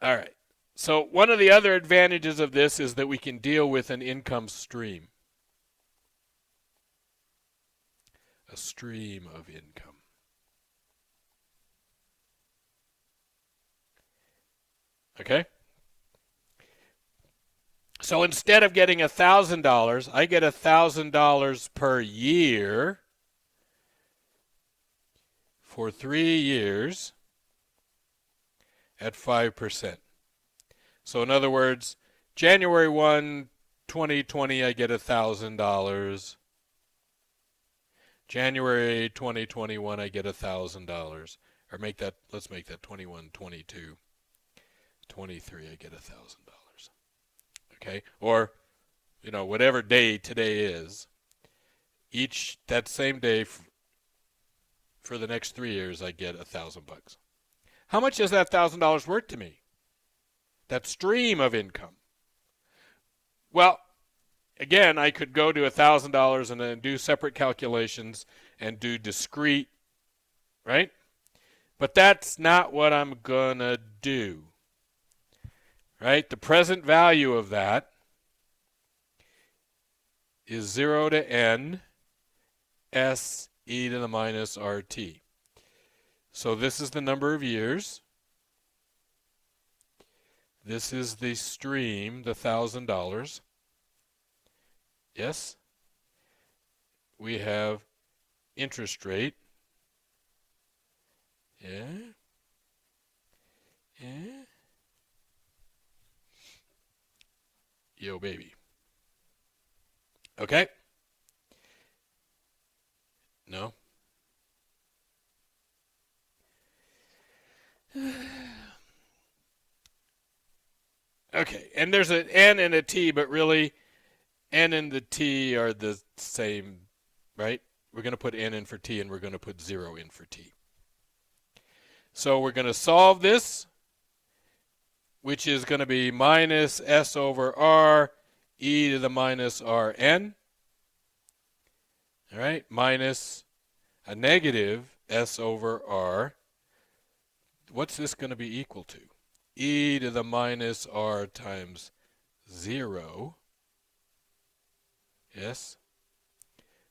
All right. So one of the other advantages of this is that we can deal with an income stream. A stream of income. Okay? So instead of getting $1,000, I get $1,000 per year for 3 years at 5%. So in other words, January 1, 2020, I get $1,000. January 2021, I get $1,000. Or let's make that 21, 22, 23, I get $1,000. Okay? Or, whatever day today is, that same day for the next 3 years, I get $1,000. How much is that $1,000 worth to me? That stream of income. Well, again, I could go to $1,000 and then do separate calculations and do discrete, right? But that's not what I'm going to do, right? The present value of that is 0 to n s e to the minus rt. So this is the number of years. This is the stream, the $1,000. Yes? We have interest rate. Yeah? Yeah? Yo, baby. Okay? No? Okay, and there's an N and a T, but really N and the T are the same, right? We're going to put N in for T and we're going to put 0 in for T. So we're going to solve this, which is going to be minus S over R e to the minus Rn. All right, minus a negative S over R. What's this going to be equal to? E to the minus R times 0. Yes,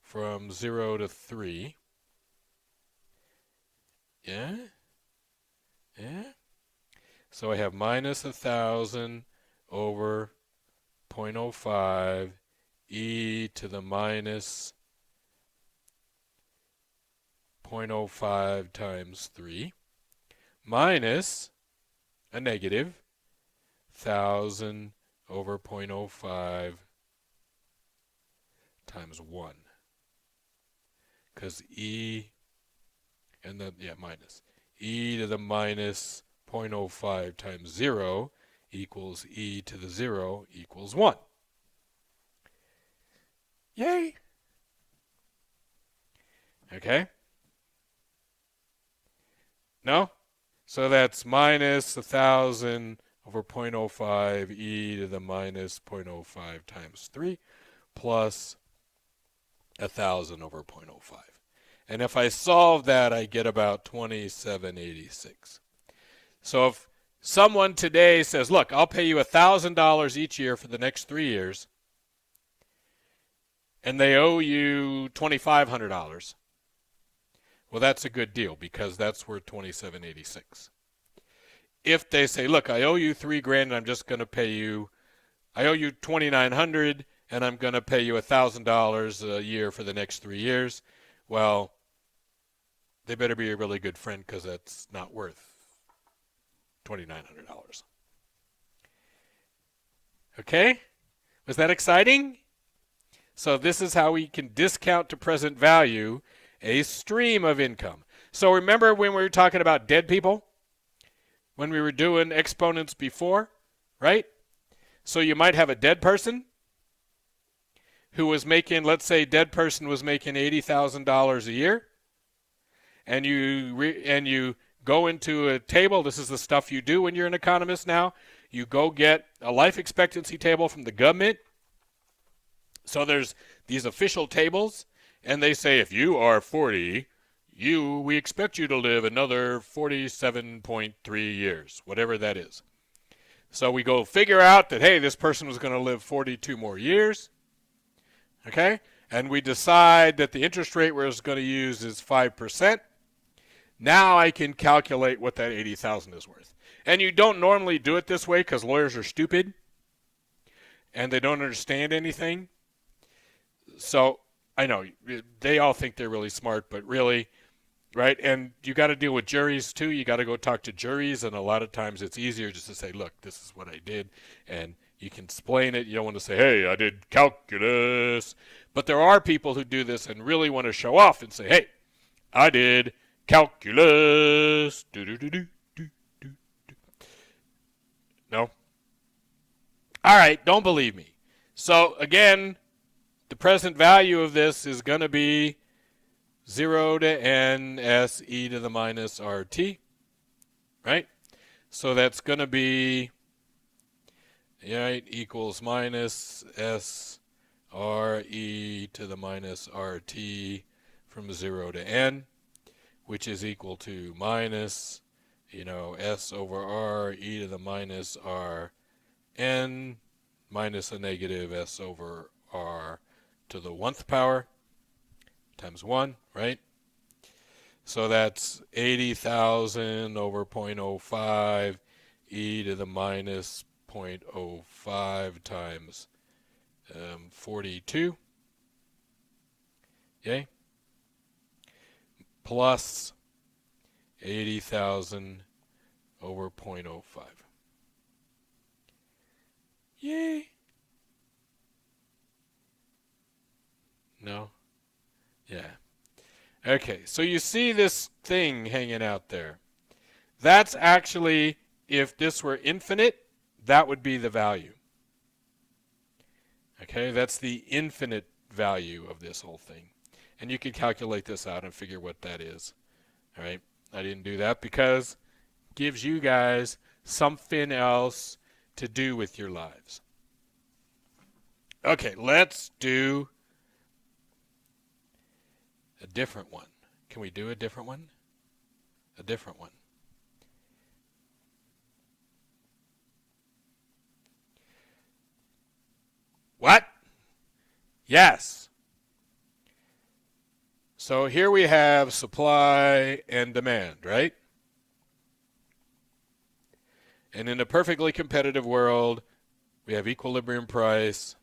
from 0 to 3. Yeah? Yeah? So I have minus 1,000 over 0.05 e to the minus 0.05 times 3 minus a negative 1,000 over 0.05 times 1. Because e, and then, minus. E to the minus 0.05 times 0 equals e to the 0 equals 1. Yay! Okay? No? So that's minus 1,000 over 0.05 e to the minus 0.05 times 3 plus 1,000 over 0.05. And if I solve that, I get about 2786. So if someone today says, look, I'll pay you $1,000 each year for the next 3 years, and they owe you $2,500, well, that's a good deal because that's worth 2786. If they say, look, I owe you $3,000 and I'm just going to pay you, I owe you $2,900 and I'm going to pay you $1,000 a year for the next 3 years, well, they better be a really good friend because that's not worth $2,900. Okay? Was that exciting? So this is how we can discount to present value a stream of income. So remember when we were talking about dead people? When we were doing exponents before, right? So you might have a dead person who was making, let's say dead person was making $80,000 a year, and you go into a table. This is the stuff you do when you're an economist now. You go get a life expectancy table from the government. So there's these official tables, and they say if you are 40, we expect you to live another 47.3 years, whatever that is. So we go figure out that, hey, this person was going to live 42 more years. Okay? And we decide that the interest rate we're going to use is 5%. Now I can calculate what that $80,000 is worth. And you don't normally do it this way because lawyers are stupid and they don't understand anything. So I know they all think they're really smart, but really, right? And you got to deal with juries too. You got to go talk to juries, and a lot of times it's easier just to say, look, this is what I did, and you can explain it. You don't want to say, hey, I did calculus. But there are people who do this and really want to show off and say, hey, I did calculus. No? All right, don't believe me. So again, the present value of this is going to be 0 to n s e to the minus rt, right? So that's going to be, right, equals minus s r e to the minus rt from 0 to n, which is equal to minus, s over r e to the minus r n minus a negative s over r to the 1th power times 1, right? So that's 80,000 over 0.05 e to the minus 0.05 times 42, okay? Plus 80,000 over 0.05. Yay! No? Yeah. Okay, so you see this thing hanging out there. That's actually, if this were infinite, that would be the value. Okay, that's the infinite value of this whole thing. And you can calculate this out and figure what that is. All right, I didn't do that because it gives you guys something else to do with your lives. Okay, let's do a different one. Can we do a different one? A different one. What? Yes. So here we have supply and demand, right? And in a perfectly competitive world, we have equilibrium price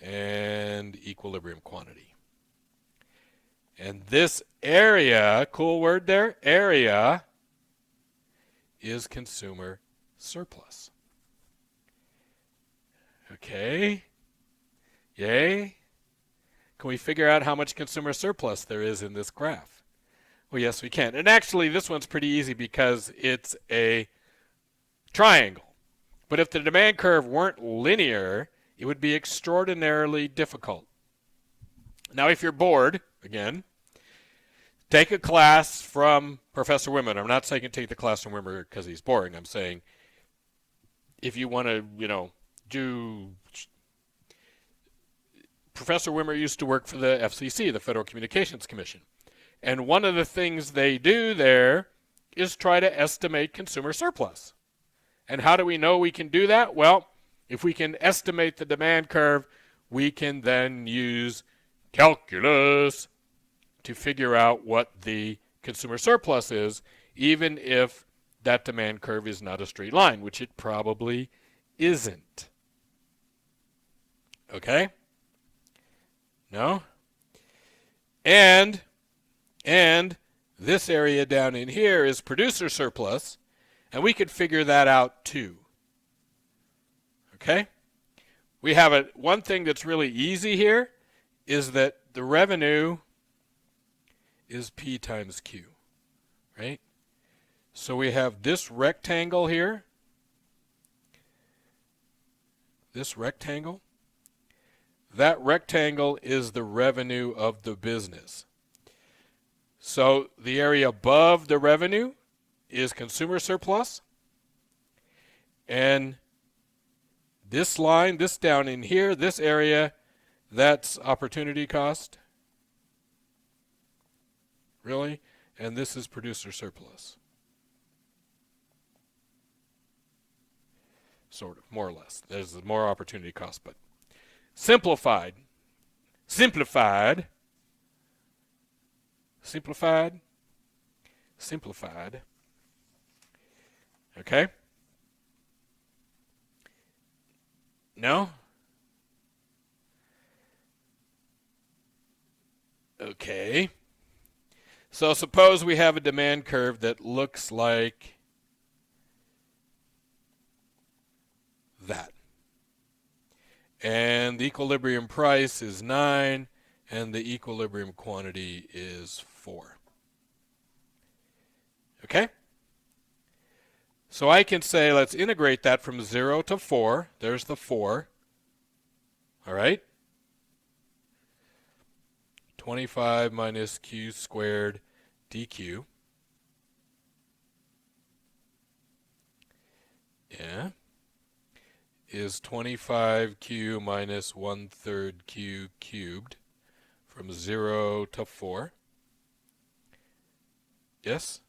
and equilibrium quantity. And this area, cool word there, area, is consumer surplus. Okay. Yay. Can we figure out how much consumer surplus there is in this graph? Well, yes, we can. And actually, this one's pretty easy because it's a triangle. But if the demand curve weren't linear, it would be extraordinarily difficult. Now, if you're bored, again, take a class from Professor Wimmer. I'm not saying take the class from Wimmer because he's boring. I'm saying if you want to, do... Professor Wimmer used to work for the FCC, the Federal Communications Commission. And one of the things they do there is try to estimate consumer surplus. And how do we know we can do that? Well, if we can estimate the demand curve, we can then use calculus to figure out what the consumer surplus is, even if that demand curve is not a straight line, which it probably isn't. Okay? No? And this area down in here is producer surplus, and we could figure that out too. Okay? We have one thing that's really easy here is that the revenue is P times Q, right? So we have this rectangle here, this rectangle. That rectangle is the revenue of the business. So the area above the revenue is consumer surplus. And this line, this down in here, this area, that's opportunity cost. Really? And this is producer surplus. sort of, more or less. There's more opportunity cost, but simplified, simplified, simplified, simplified. Okay? No? Okay. So suppose we have a demand curve that looks like that. And the equilibrium price is 9, and the equilibrium quantity is 4. Okay? So I can say, let's integrate that from 0 to 4. There's the 4. All right? 25 minus q squared dq. Yeah. Is 25q minus 1/3 q cubed from 0 to 4. Yes?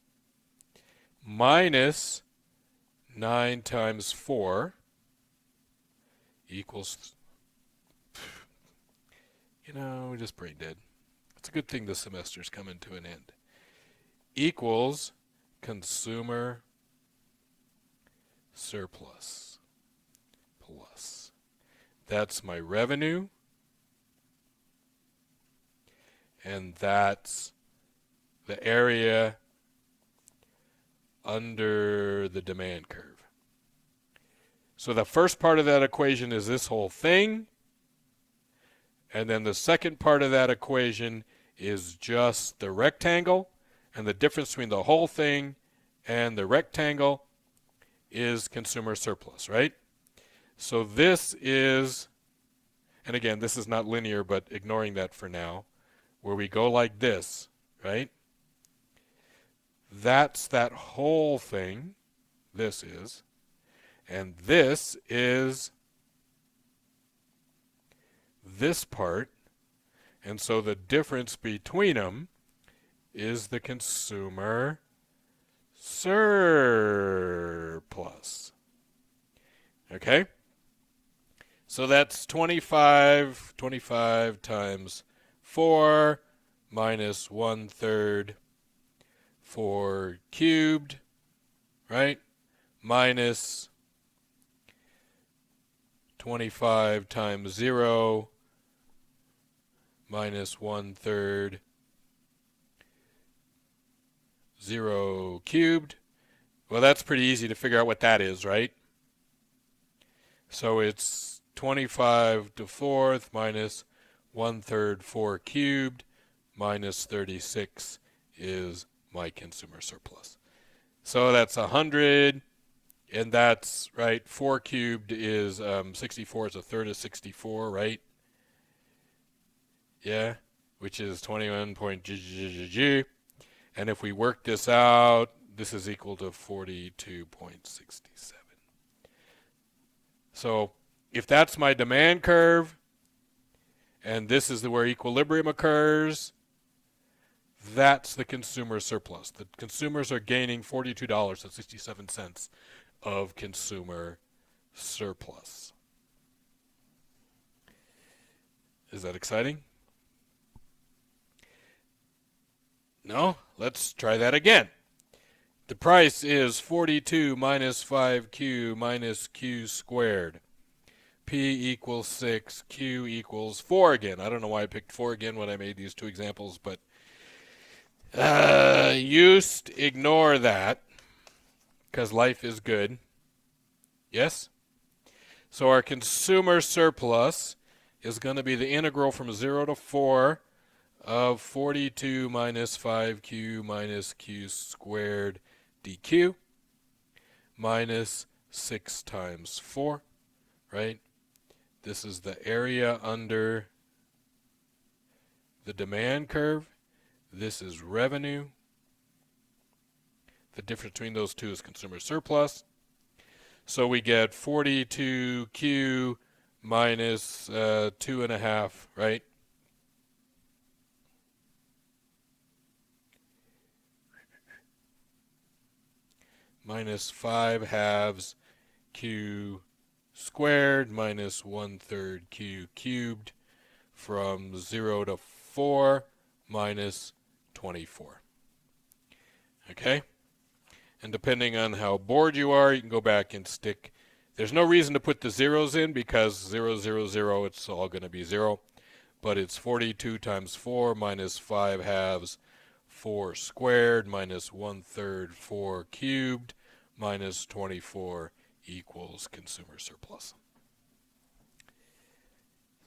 Minus 9 times 4 equals, just brain dead. It's a good thing the semester's coming to an end. Equals consumer surplus plus. That's my revenue. And that's the area under the demand curve. So the first part of that equation is this whole thing. And then the second part of that equation is just the rectangle. And the difference between the whole thing and the rectangle is consumer surplus, right? So this is, and again, this is not linear, but ignoring that for now, where we go like this, right? That's that whole thing. This is. And this is this part. And so the difference between them is the consumer surplus. Okay? So that's 25 times 4 minus 1/3 4 cubed, right? Minus 25 times 0 minus 1/3 0 cubed. Well, that's pretty easy to figure out what that is, right? So it's 25 to 4th minus 1/3 4 cubed minus 36 is my consumer surplus. So that's 100, and that's, right, 4 cubed is 64 is a third of 64, right? Yeah, which is 21 point g. And if we work this out, this is equal to 42.67. So if that's my demand curve, and this is where equilibrium occurs, that's the consumer surplus. The consumers are gaining $42.67 of consumer surplus. Is that exciting? No? Let's try that again. The price is 42 minus 5q minus q squared. P equals 6, Q equals 4 again. I don't know why I picked 4 again when I made these two examples, but ignore that because life is good. Yes? So our consumer surplus is going to be the integral from 0 to 4 of 42 minus 5q minus q squared dq minus 6 times 4, right? This is the area under the demand curve. This is revenue. The difference between those two is consumer surplus. So we get 42q minus 2.5, right? Minus 5 halves q squared minus 1/3 q cubed from 0 to 4 minus 24. Okay? And depending on how bored you are, you can go back and stick. There's no reason to put the zeros in because 0, 0, 0, it's all going to be 0. But it's 42 times 4 minus 5 halves 4 squared minus 1/3 4 cubed minus 24 equals consumer surplus.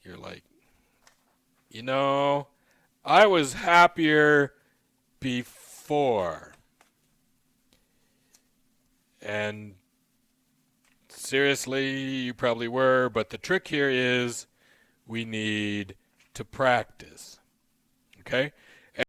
You're like, I was happier before. And seriously, you probably were, but the trick here is we need to practice. Okay?